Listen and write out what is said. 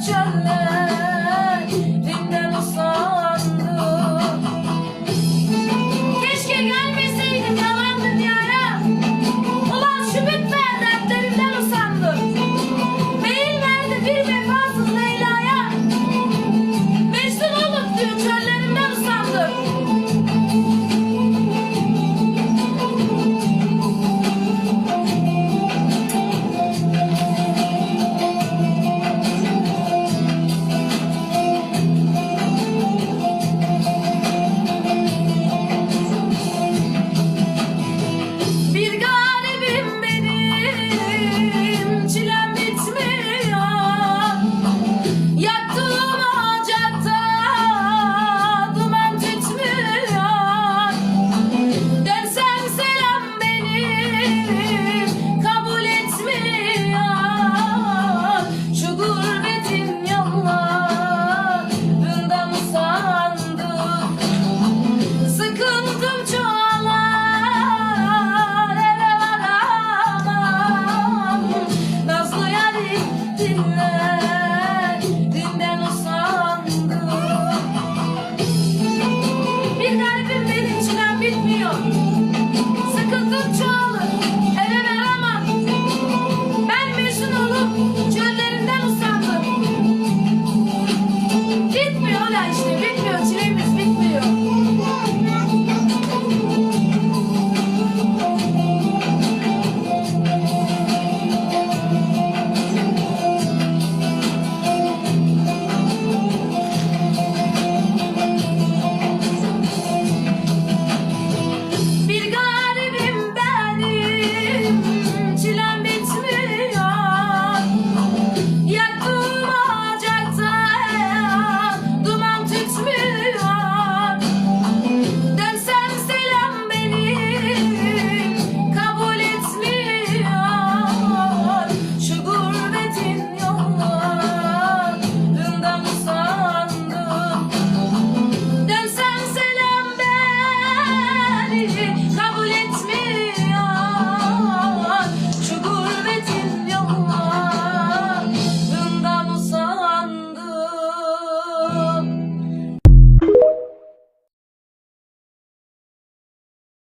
çöllerinden usandım. Keşke gelmeseydim yalan dünyaya. Ulan şu bitmeyen dertlerinden usandım. Mail verdi bir vefasız Leyla'ya. Mecnun olup diyor çöllerinden usandım. Bir garibim benim, çilem bitmiyor. Yaktığım ocakta duman tütmüyor. Dönsem selam benim kabul etmiyor. Şu gurbetin yollarından usandım. Sıkıldım çoğalar, eve varamam. Nazlı yarim dinle.